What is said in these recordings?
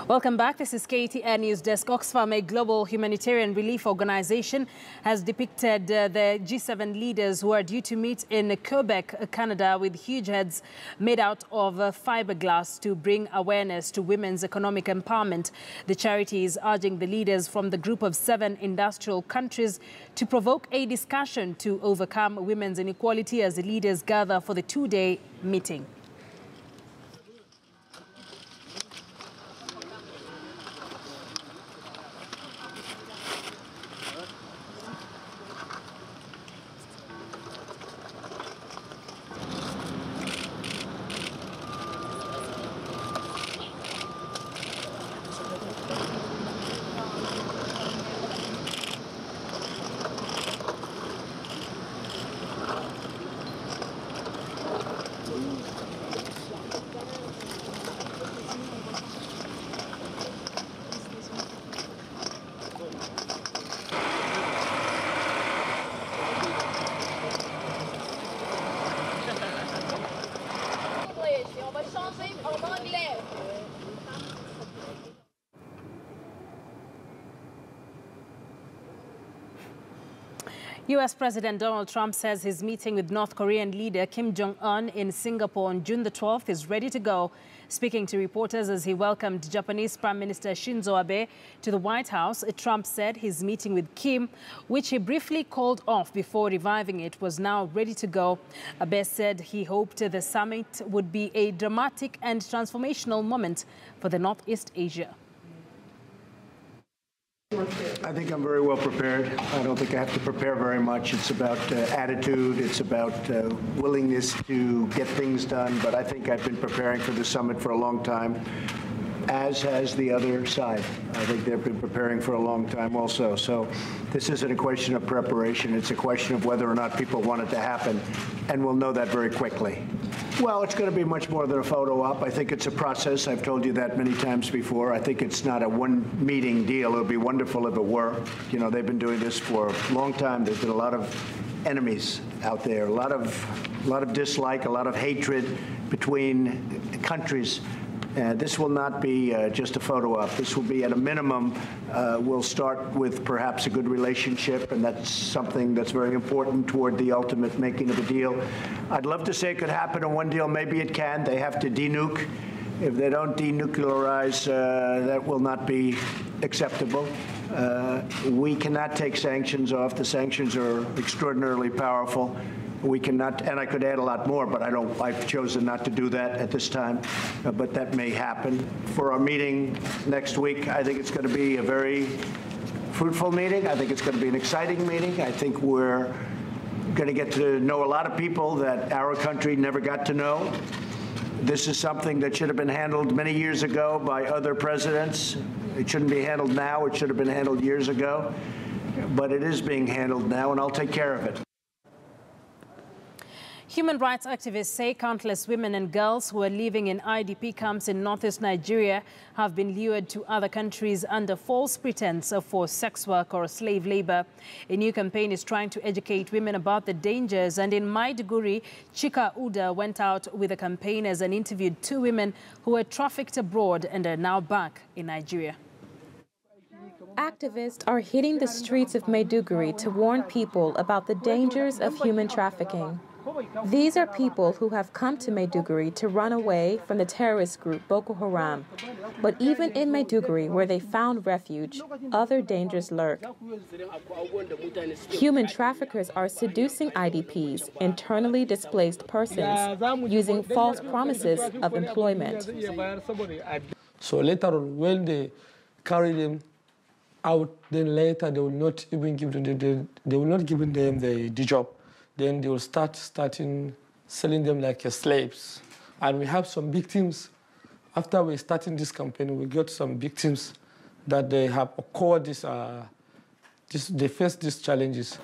Welcome back. This is KTN News Desk. Oxfam, a global humanitarian relief organization, has depicted the G7 leaders who are due to meet in Quebec, Canada, with huge heads made out of fiberglass to bring awareness to women's economic empowerment. The charity is urging the leaders from the group of 7 industrial countries to provoke a discussion to overcome women's inequality as the leaders gather for the 2-day meeting. U.S. President Donald Trump says his meeting with North Korean leader Kim Jong-un in Singapore on June the 12th is ready to go. Speaking to reporters as he welcomed Japanese Prime Minister Shinzo Abe to the White House, Trump said his meeting with Kim, which he briefly called off before reviving it, was now ready to go. Abe said he hoped the summit would be a dramatic and transformational moment for the Northeast Asia. I think I'm very well prepared. I don't think I have to prepare very much. It's about attitude. It's about willingness to get things done. But I think I've been preparing for the summit for a long time, as has the other side. I think they've been preparing for a long time also. So this isn't a question of preparation. It's a question of whether or not people want it to happen. And we'll know that very quickly. Well, it's going to be much more than a photo op. I think it's a process. I've told you that many times before. I think it's not a one-meeting deal. It would be wonderful if it were. You know, they've been doing this for a long time. There's been a lot of enemies out there, a lot of dislike, a lot of hatred between countries. This will not be just a photo op. This will be, at a minimum, we'll start with perhaps a good relationship, and that's something that's very important toward the ultimate making of a deal. I'd love to say it could happen in one deal. Maybe it can. They have to denuke. If they don't denuclearize, that will not be acceptable. We cannot take sanctions off. The sanctions are extraordinarily powerful. We cannot, and I could add a lot more, but I've chosen not to do that at this time, but that may happen. For our meeting next week, I think it's going to be a very fruitful meeting. I think it's going to be an exciting meeting. I think we're going to get to know a lot of people that our country never got to know. This is something that should have been handled many years ago by other presidents. It shouldn't be handled now. It should have been handled years ago, but it is being handled now, and I'll take care of it. Human rights activists say countless women and girls who are living in IDP camps in northeast Nigeria have been lured to other countries under false pretense of forced sex work or slave labor. A new campaign is trying to educate women about the dangers, and in Maiduguri, Chika Uda went out with the campaigners and interviewed 2 women who were trafficked abroad and are now back in Nigeria. Activists are hitting the streets of Maiduguri to warn people about the dangers of human trafficking. These are people who have come to Maiduguri to run away from the terrorist group Boko Haram. But even in Maiduguri, where they found refuge, other dangers lurk. Human traffickers are seducing IDPs, internally displaced persons, using false promises of employment. So later on, when they carry them out, then later they will not even give them the job. Then they will start selling them like slaves. And we have some victims. After we started this campaign, we got some victims that they have occurred they face these challenges.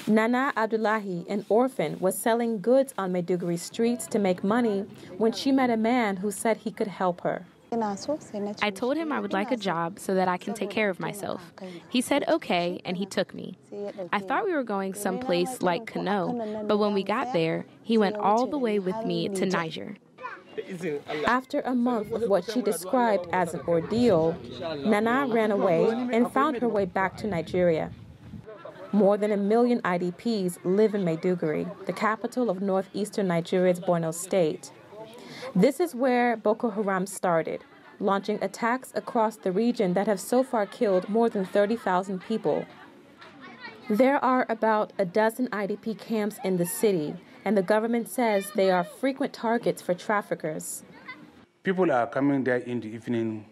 Nana Abdullahi, an orphan, was selling goods on Maiduguri streets to make money when she met a man who said he could help her. I told him I would like a job so that I can take care of myself. He said okay, and he took me. I thought we were going someplace like Kano, but when we got there, he went all the way with me to Niger. After a month of what she described as an ordeal, Nana ran away and found her way back to Nigeria. More than 1 million IDPs live in Maiduguri, the capital of northeastern Nigeria's Borno State. This is where Boko Haram started, launching attacks across the region that have so far killed more than 30,000 people. There are about a dozen IDP camps in the city, and the government says they are frequent targets for traffickers. People are coming there in the evening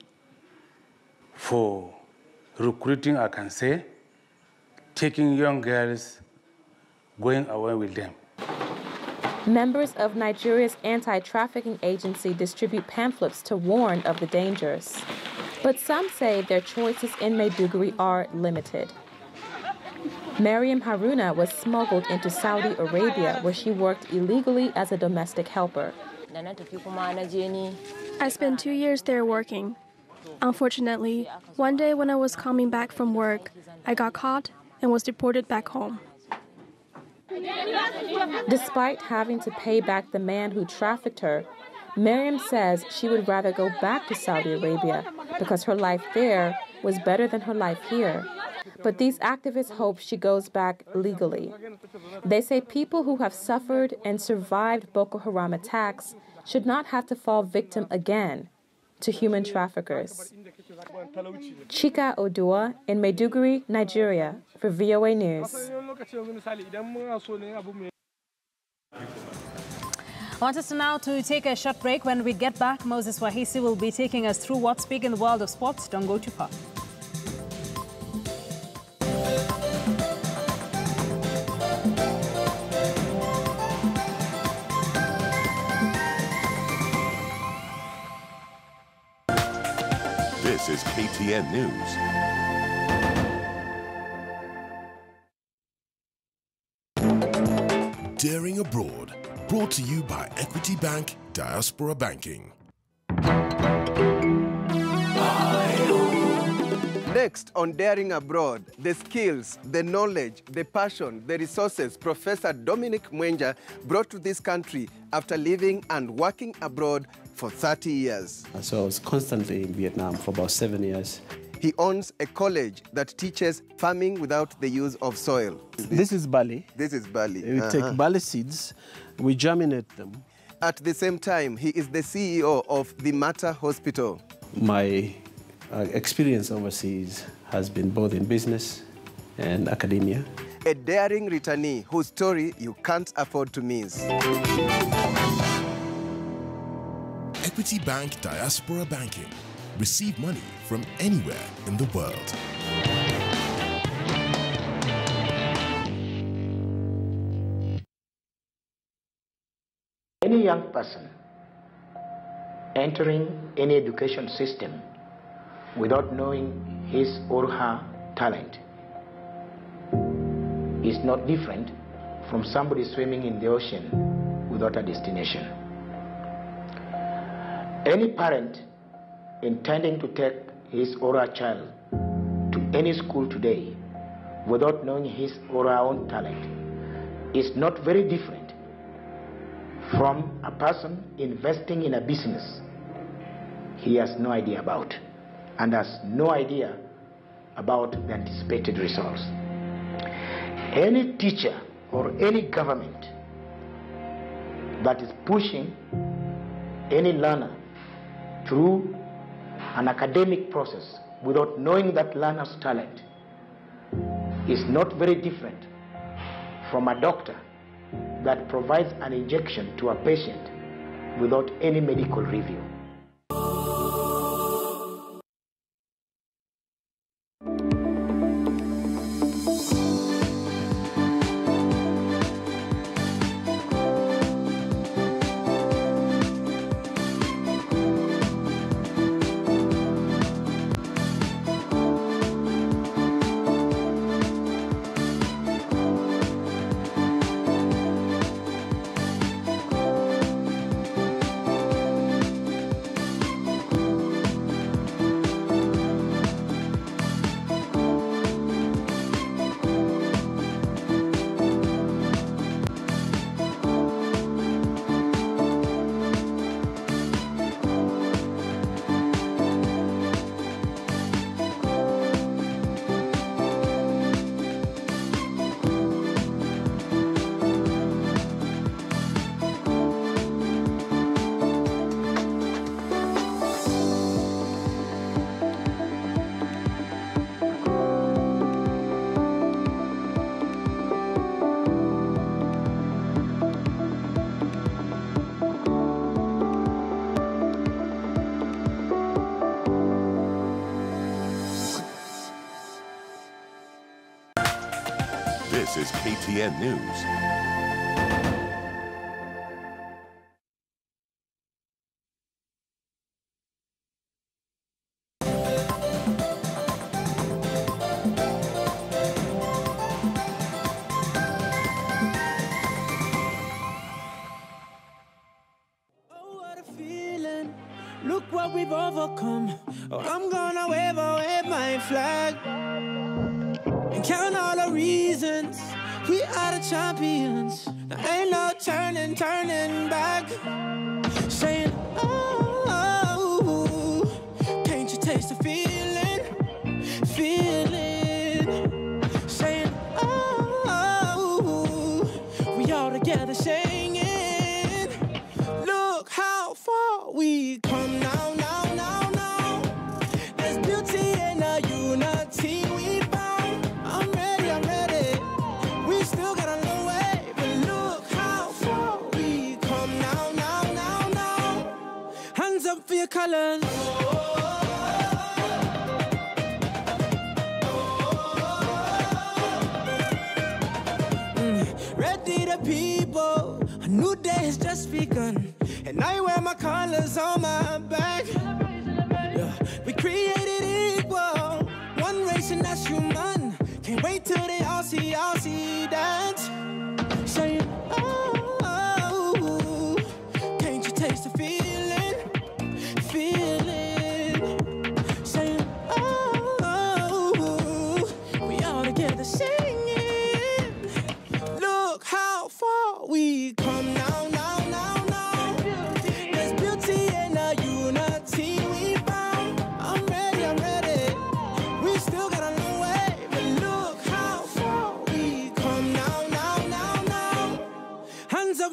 for recruiting, I can say, taking young girls, going away with them. Members of Nigeria's anti-trafficking agency distribute pamphlets to warn of the dangers. But some say their choices in Maiduguri are limited. Mariam Haruna was smuggled into Saudi Arabia, where she worked illegally as a domestic helper. I spent 2 years there working. Unfortunately, one day when I was coming back from work, I got caught and was deported back home. Despite having to pay back the man who trafficked her, Mariam says she would rather go back to Saudi Arabia because her life there was better than her life here. But these activists hope she goes back legally. They say people who have suffered and survived Boko Haram attacks should not have to fall victim again to human traffickers. Chika Odua in Maiduguri, Nigeria, for VOA News. I want us now to take a short break. When we get back, Moses Wahisi will be taking us through what's big in the world of sports. Don't go too far. This is KTN News. Daring Abroad, brought to you by Equity Bank Diaspora Banking. Next on Daring Abroad, the skills, the knowledge, the passion, the resources Professor Dominic Mwenja brought to this country after living and working abroad for 30 years. So I was constantly in Vietnam for about 7 years. He owns a college that teaches farming without the use of soil. This is barley. This is barley. We take barley seeds, we germinate them. At the same time, he is the CEO of the Mater Hospital. My experience overseas has been both in business and academia. A daring returnee whose story you can't afford to miss. Equity Bank Diaspora Banking. Receive money from anywhere in the world. Any young person entering any education system without knowing his or her talent is not different from somebody swimming in the ocean without a destination. Any parent intending to take his or her child to any school today without knowing his or her own talent is not very different from a person investing in a business he has no idea about and has no idea about the anticipated results. Any teacher or any government that is pushing any learner through an academic process without knowing that learner's talent is not very different from a doctor that provides an injection to a patient without any medical review. This is KTN News. Look what we've overcome. Oh, I'm gonna wave my flag and count all the reasons we are the champions. There ain't no turning back. Saying, oh, can't you taste the feeling? Saying, oh, we all together singing. Look how far we come now. There's beauty in the unity we found. I'm ready. We still got a long way, but look how far we come now. Hands up for your colors. Ready the people, a new day has just begun. And I wear my colors on my back. Yeah. We created equal, one race and that's human. Can't wait till they all see that. Saying, oh, can't you taste the feeling? Saying, oh, we all together singing. Look how far we come now.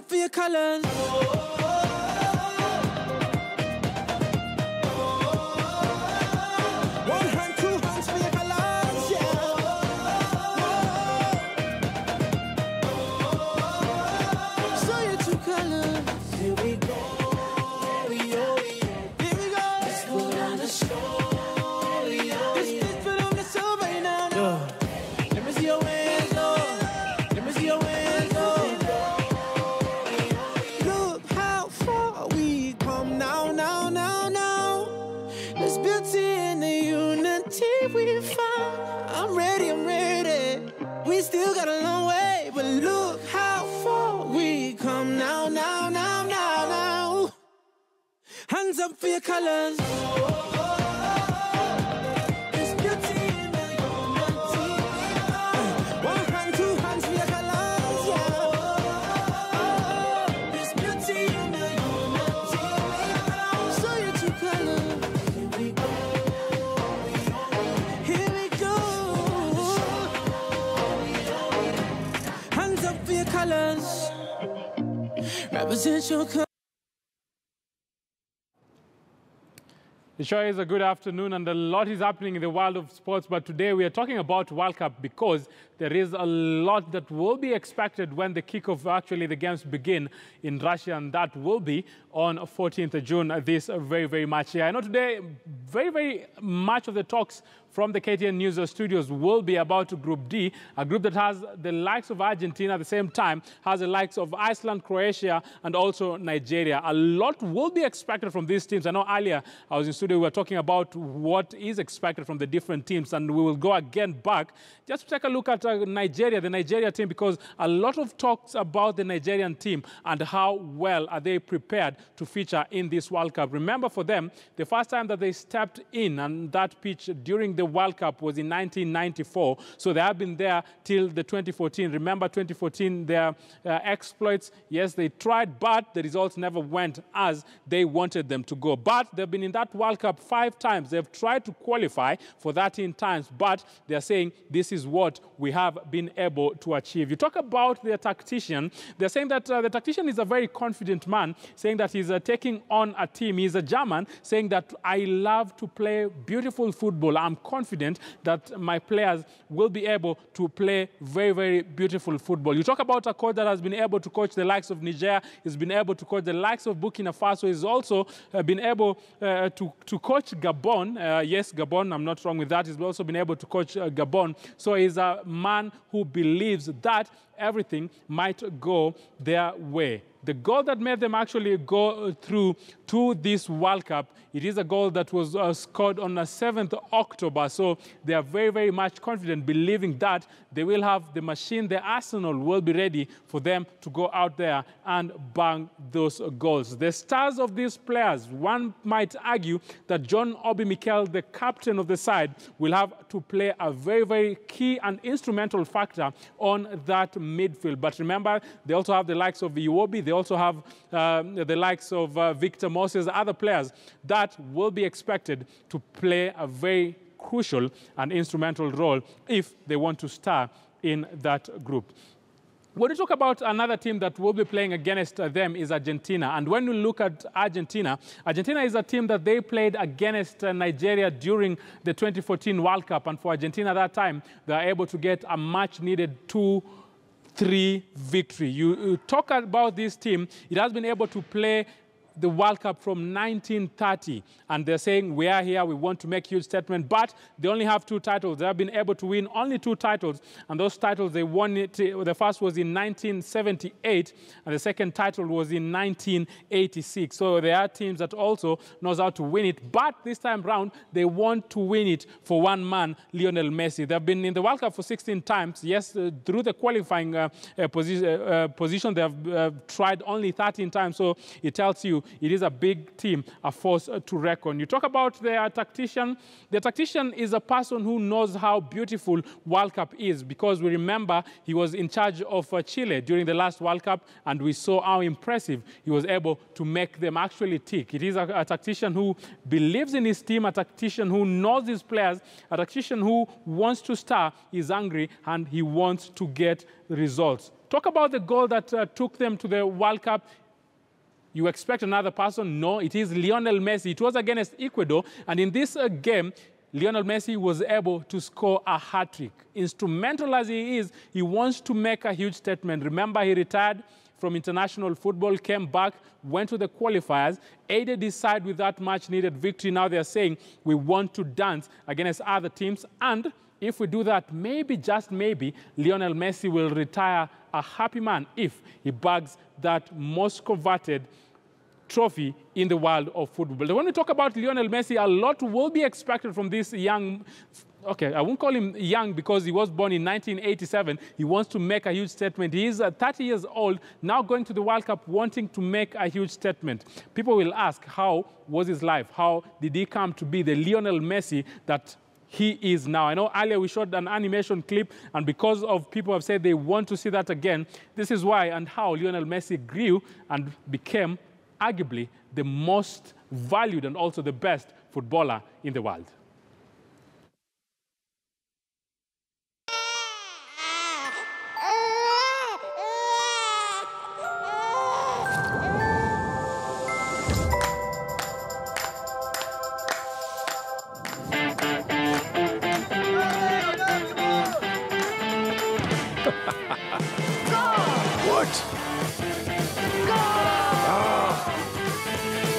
For your colors. One hand, two hands for your colors, yeah. So your two colors. Here we go. Here we go. Let's go down the story. This put on the soul right now. Let me see your hands, Lord. Let me see your hands, Lord. There's beauty in the unity we found. I'm ready. We still got a long way, but look how far we come now. Hands up for your colors. There's beauty in the unity. One hand, two hands for your colors, yeah. There's beauty in the unity. So your two colors. Here we go. Hands up for your colors. Represent your colors. It sure is a good afternoon, and a lot is happening in the world of sports. But today we are talking about World Cup because there is a lot that will be expected when the kickoff, actually the games begin in Russia, and that will be on 14th of June, this very much here. I know today very much of the talks from the KTN News studios will be about Group D, a group that has the likes of Argentina, at the same time has the likes of Iceland, Croatia, and also Nigeria. A lot will be expected from these teams. I know earlier I was in studio, we were talking about what is expected from the different teams, and we will go again back just to take a look at Nigeria, the Nigeria team, because a lot of talks about the Nigerian team and how well are they prepared to feature in this World Cup. Remember, for them, the first time that they stepped in on that pitch during the World Cup was in 1994. So they have been there till the 2014. Remember 2014, their exploits, yes, they tried, but the results never went as they wanted them to go. But they've been in that World Cup 5 times. They've tried to qualify for 13 times, but they're saying this is what we have been able to achieve. You talk about their tactician. They're saying that the tactician is a very confident man, saying that he's taking on a team. He's a German, saying that I love love to play beautiful football. I'm confident that my players will be able to play very, very beautiful football. You talk about a coach that has been able to coach the likes of Niger, he's been able to coach the likes of Burkina Faso, he's also been able to coach Gabon. Yes, Gabon, I'm not wrong with that. He's also been able to coach Gabon. So he's a man who believes that everything might go their way. The goal that made them actually go through to this World Cup, it is a goal that was scored on the 7th October. So they are very, very much confident, believing that they will have the machine, the arsenal will be ready for them to go out there and bang those goals. The stars of these players, one might argue that John Obi Mikel, the captain of the side, will have to play a very, very key and instrumental factor on that midfield. But remember, they also have the likes of Iwobi, they also have the likes of Victor Moses, other players that will be expected to play a very crucial and instrumental role if they want to star in that group. When we talk about another team that will be playing against them is Argentina. And when we look at Argentina, Argentina is a team that they played against Nigeria during the 2014 World Cup. And for Argentina at that time, they are able to get a much-needed 2-3 victory. You talk about this team, it has been able to play the World Cup from 1930, and they're saying, we are here, we want to make huge statement, but they only have 2 titles. They have been able to win only 2 titles, and those titles, they won it, the first was in 1978, and the second title was in 1986. So there are teams that also knows how to win it, but this time round, they want to win it for one man, Lionel Messi. They've been in the World Cup for 16 times. Yes, through the qualifying position, they have tried only 13 times, so it tells you it is a big team, a force to reckon. You talk about their tactician. The tactician is a person who knows how beautiful World Cup is, because we remember he was in charge of Chile during the last World Cup, and we saw how impressive he was able to make them actually tick. It is a tactician who believes in his team, a tactician who knows his players, a tactician who wants to star, is angry, and he wants to get results. Talk about the goal that took them to the World Cup. You expect another person? No, it is Lionel Messi. It was against Ecuador, and in this game, Lionel Messi was able to score a hat-trick. Instrumental as he is, he wants to make a huge statement. Remember, he retired from international football, came back, went to the qualifiers, aided his side with that much-needed victory. Now they're saying, we want to dance against other teams, and if we do that, maybe, just maybe, Lionel Messi will retire a happy man if he bags that most coveted trophy in the world of football. But when we talk about Lionel Messi, a lot will be expected from this young, okay, I won't call him young because he was born in 1987. He wants to make a huge statement. He is 30 years old, now going to the World Cup, wanting to make a huge statement. People will ask, how was his life? How did he come to be the Lionel Messi that he is now? I know earlier we showed an animation clip, and because of people have said they want to see that again, this is why and how Lionel Messi grew and became arguably the most valued and also the best footballer in the world.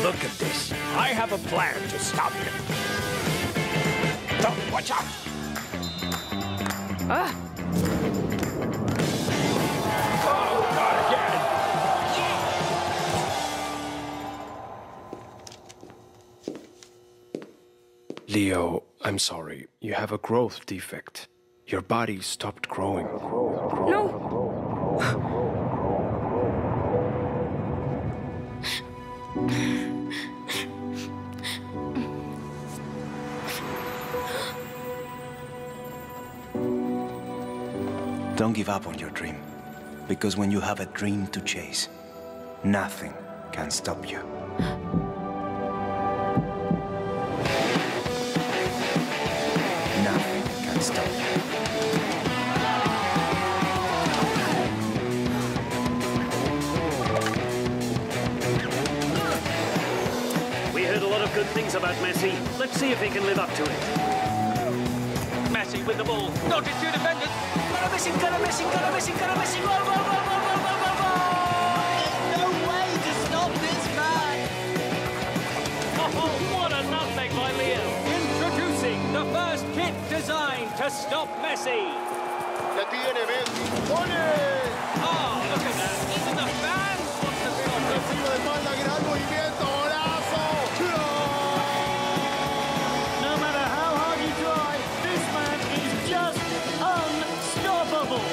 Look at this. I have a plan to stop him. So, watch out! Oh, not again! Leo, I'm sorry. You have a growth defect. Your body stopped growing. No. Don't give up on your dream, because when you have a dream to chase, nothing can stop you. Nothing can stop you. We heard a lot of good things about Messi. Let's see if he can live up to it. Messi with the ball. Dodges two defenders. Got a Messi, got a Messi, got a Messi, got a Messi. Goal, goal, goal, goal, goal, goal, goal, goal. There's no way to stop this man. Oh, what a nutmeg by Leo. Introducing the first kit designed to stop Messi. La tiene Messi. ¡Ole! Oh, look at that. Even the fans want to stop it. Tiro de espalda, gran movimiento, golazo. No matter how hard you try, this man is just unstoppable.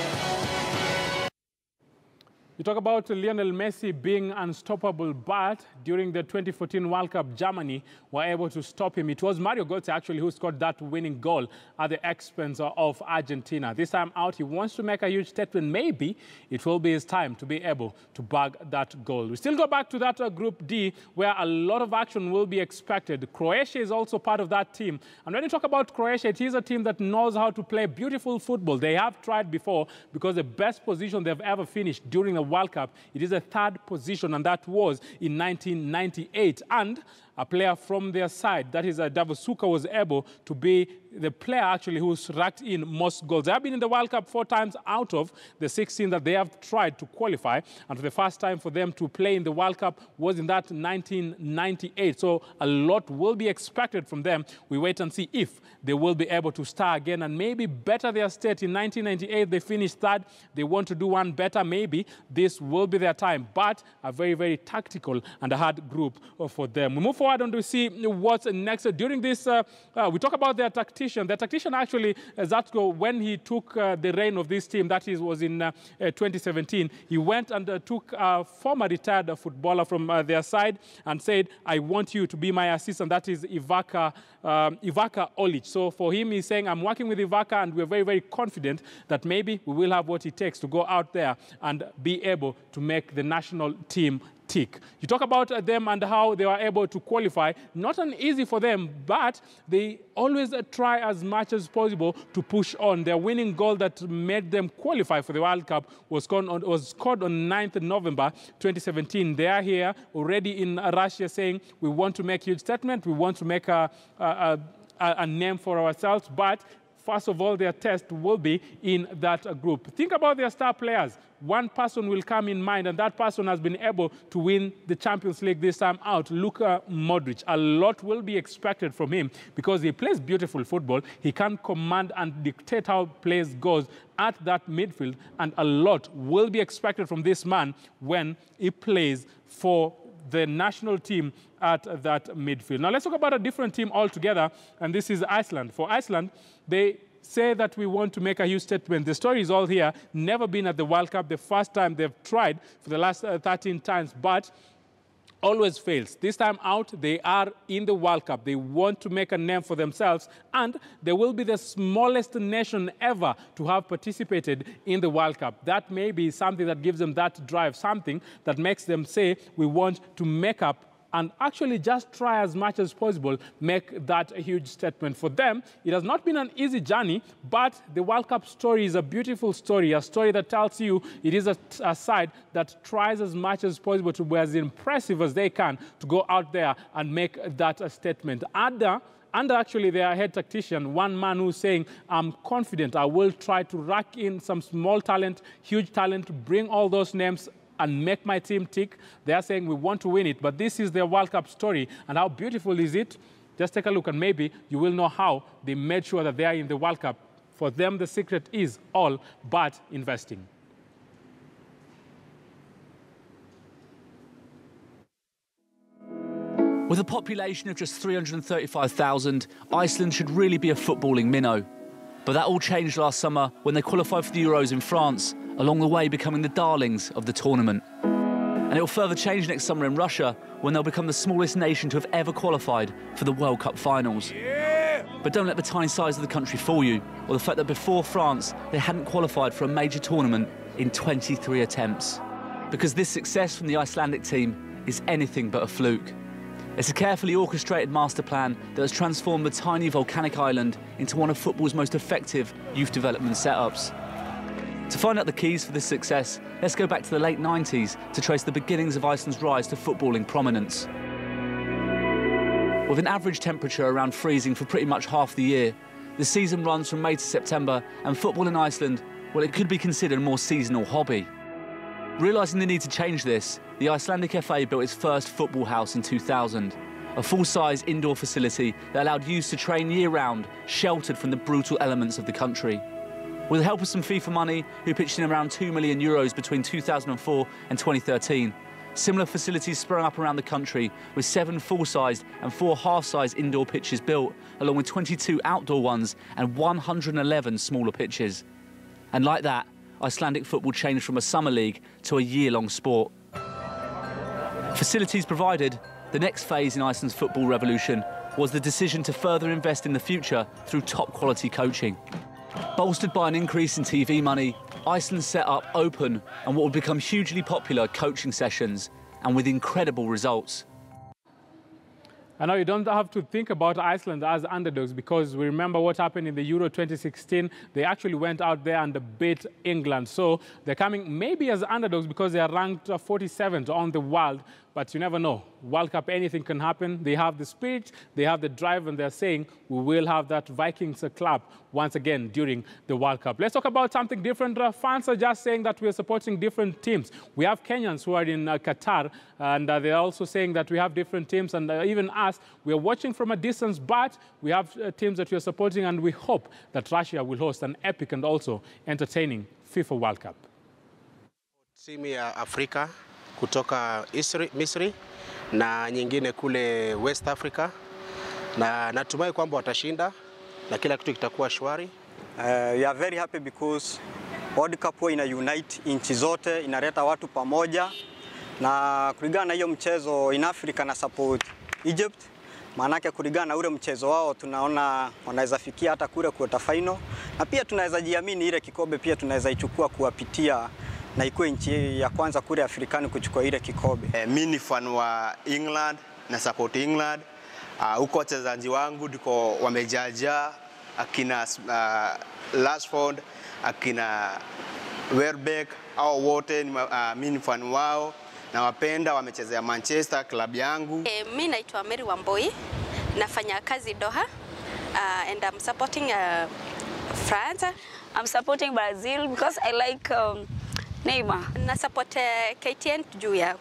You talk about Lionel Messi being unstoppable, but during the 2014 World Cup, Germany were able to stop him. It was Mario Götze, actually, who scored that winning goal at the expense of Argentina. This time out, he wants to make a huge statement. Maybe it will be his time to be able to bag that goal. We still go back to that Group D, where a lot of action will be expected. Croatia is also part of that team. And when you talk about Croatia, it is a team that knows how to play beautiful football. They have tried before, because the best position they've ever finished during the World Cup, it is a third position, and that was in 1998. And a player from their side, that is Davisuka, was able to be the player actually who's racked in most goals. They have been in the World Cup 4 times out of the 16 that they have tried to qualify. And for the first time for them to play in the World Cup was in that 1998. So a lot will be expected from them. We wait and see if they will be able to star again and maybe better their state. In 1998, they finished third. They want to do one better. Maybe this will be their time. But a very, very tactical and a hard group for them. We move forward and we see what's next. During this, we talk about their tactician. The tactician actually, Zatko, when he took the reign of this team, that was in 2017, he went and took a former retired footballer from their side and said, I want you to be my assistant. That is Ivica Olic. So for him, he's saying, I'm working with Ivica, and we're very, very confident that maybe we will have what it takes to go out there and be able to make the national team tick. You talk about them and how they were able to qualify. Not an easy for them, but they always try as much as possible to push on. Their winning goal that made them qualify for the World Cup was scored on 9th November 2017. They are here already in Russia saying, we want to make a huge statement, we want to make a name for ourselves, but first of all, their test will be in that group. Think about their star players. One person will come in mind, and that person has been able to win the Champions League this time out, Luka Modric. A lot will be expected from him because he plays beautiful football. He can command and dictate how plays goes at that midfield, and a lot will be expected from this man when he plays for the national team at that midfield. Now let's talk about a different team altogether, and this is Iceland. For Iceland, they say that we want to make a huge statement. The story is all here. Never been at the World Cup. The first time they've tried for the last 13 times, but always fails. This time out, they are in the World Cup. They want to make a name for themselves, and they will be the smallest nation ever to have participated in the World Cup. That may be something that gives them that drive, something that makes them say, we want to make up and actually just try as much as possible, make that a huge statement. For them, it has not been an easy journey, but the World Cup story is a beautiful story, a story that tells you it is a side that tries as much as possible to be as impressive as they can to go out there and make that a statement. And actually their head tactician, one man who's saying, I'm confident I will try to rack in some small talent, huge talent, bring all those names and make my team tick. They are saying we want to win it, but this is their World Cup story. And how beautiful is it? Just take a look and maybe you will know how they made sure that they are in the World Cup. For them, the secret is all but investing. With a population of just 335,000, Iceland should really be a footballing minnow. But that all changed last summer when they qualified for the Euros in France, along the way becoming the darlings of the tournament. And it will further change next summer in Russia, when they'll become the smallest nation to have ever qualified for the World Cup finals. Yeah! But don't let the tiny size of the country fool you, or the fact that before France, they hadn't qualified for a major tournament in 23 attempts. Because this success from the Icelandic team is anything but a fluke. It's a carefully orchestrated master plan that has transformed the tiny volcanic island into one of football's most effective youth development setups. To find out the keys for this success, let's go back to the late 90s to trace the beginnings of Iceland's rise to footballing prominence. With an average temperature around freezing for pretty much half the year, the season runs from May to September, and football in Iceland, well, it could be considered a more seasonal hobby. Realising the need to change this, the Icelandic FA built its first football house in 2000, a full-size indoor facility that allowed youths to train year-round, sheltered from the brutal elements of the country. With the help of some FIFA money, who pitched in around €2 million between 2004 and 2013, similar facilities sprung up around the country, with 7 full-sized and 4 half-sized indoor pitches built, along with 22 outdoor ones and 111 smaller pitches. And like that, Icelandic football changed from a summer league to a year-long sport. Facilities provided, the next phase in Iceland's football revolution was the decision to further invest in the future through top-quality coaching. Bolstered by an increase in TV money, Iceland set up open and what would become hugely popular coaching sessions, and with incredible results. I know you don't have to think about Iceland as underdogs, because we remember what happened in the Euro 2016. They actually went out there and beat England. So they're coming maybe as underdogs because they are ranked 47th on the world. But you never know. World Cup, anything can happen. They have the spirit, they have the drive, and they're saying we will have that Vikings club once again during the World Cup. Let's talk about something different. Fans are just saying that we are supporting different teams. We have Kenyans who are in Qatar, and they're also saying that we have different teams, and even us, we are watching from a distance, but we have teams that we are supporting, and we hope that Russia will host an epic and also entertaining FIFA World Cup. Timu ya Afrika kutoka Misri na nyingine kule West Africa, na natumai kwamba watashinda na kila kitu kitakuwa shwari. We are very happy because World Cup ina unite nchi zote, inaleta watu pamoja, na kulingana na hiyo mchezo in Africa na support Egypt, maanake kulingana na ule mchezo wao tunaona wanaweza fikia hata kule quarter final, na pia tunaweza jiamini ile kikombe pia tunaweza ichukua kuwapitia na ikuwe nchi ya kwanza kule Afrikani kuchukua ile kikombe. Mimi ni fan wa England na support England. Huko wachezaji wangu ndiko wamejaja, akina Rashford, akina Welbeck, au wote mimi ni fan wao na wapenda, wamechezea Manchester club yangu. Mimi naitwa Mary Wamboi, nafanya kazi Doha, and I'm supporting France. I'm supporting Brazil because I like Neymar. Na support KTN juu ya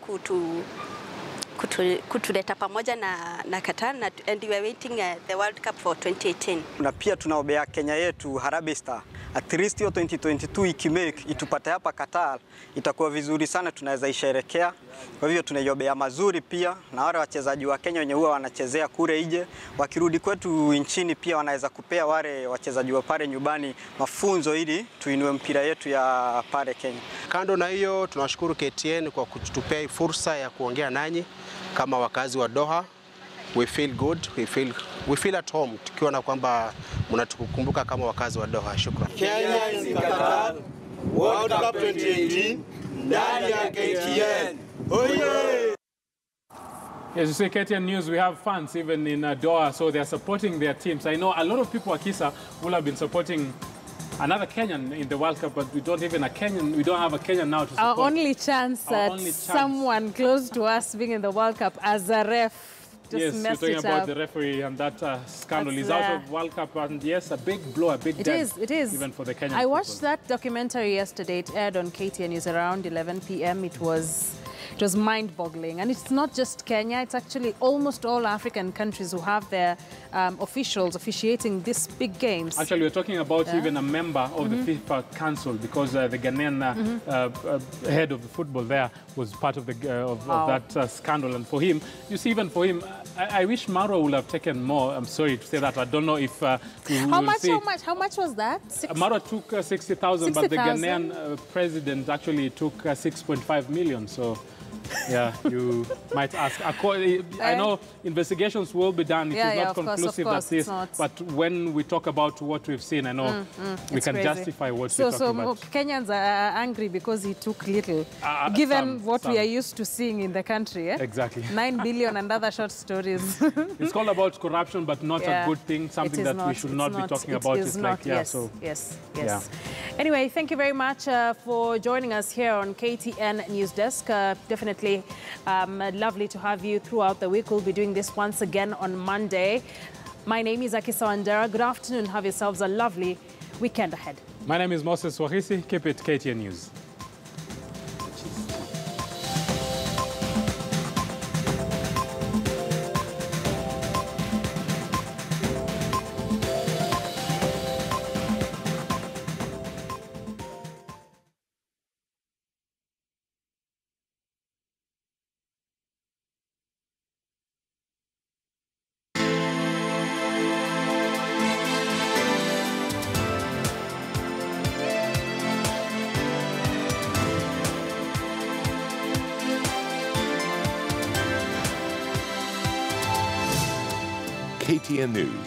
kutuleta pamoja na Qatar, and we are waiting the World Cup for 2018. Na pia tunaombea Kenya yetu Harambee Star. At least 2022 ikimake itupate hapa Qatar, itakuwa vizuri sana, tunaweza isherekea. Kwa hivyo tunaiombea mazuri pia, na wale wachezaji wa Kenya wenye huwa wanachezea kule nje, wakirudi kwetu nchini pia wanaweza kupea wale wachezaji wa pale nyumbani mafunzo ili tuinue mpira yetu ya pale Kenya. Kando na hiyo, tunashukuru KTN kwa kutupea fursa ya kuongea nanyi kama wakazi wa Doha. We feel good, we feel at home tukiona kwamba mnatukumbuka kama wakazi wa Doha. Shukrani. Kenya is Qatar, World Cup 2018, ndani ya KTN. As you say, KTN News, we have fans even in Doha, so they are supporting their teams. I know a lot of people, Akisa, will have been supporting another Kenyan in the World Cup, but we don't have a Kenyan now to support. Our only chance at someone close to us being in the World Cup as a ref. Yes, you're talking about the referee and that scandal. He's out of World Cup, and yes, a big blow, a big dent. It is. Even for the Kenyan I watched that documentary yesterday. It aired on KTN News around 11 p.m. It was mind-boggling. And it's not just Kenya, it's actually almost all African countries who have their officials officiating these big games. Actually, we're talking about even a member of the FIFA Council, because the Ghanaian head of the football there was part of that scandal. And for him, you see, even for him, I wish Maro would have taken more. I'm sorry to say that. I don't know if How much was that? Maro took 60,000, but the Ghanaian president actually took 6.5 million. So yeah, you might ask. I know investigations will be done. It is not conclusive as this, but when we talk about what we've seen, I know we can justify what we're talking about. So Kenyans are angry because he took little, given what we are used to seeing in the country. Eh? Exactly. 9 billion and other short stories. It's called about corruption, but not a good thing, something that we should not be talking about. It's like, yes. Anyway, thank you very much for joining us here on KTN News Desk. Definitely definitely lovely to have you throughout the week. We'll be doing this once again on Monday. My name is Akisa Wandera. Good afternoon. Have yourselves a lovely weekend ahead. My name is Moses Wahisi. Keep it KTN News. KTN News.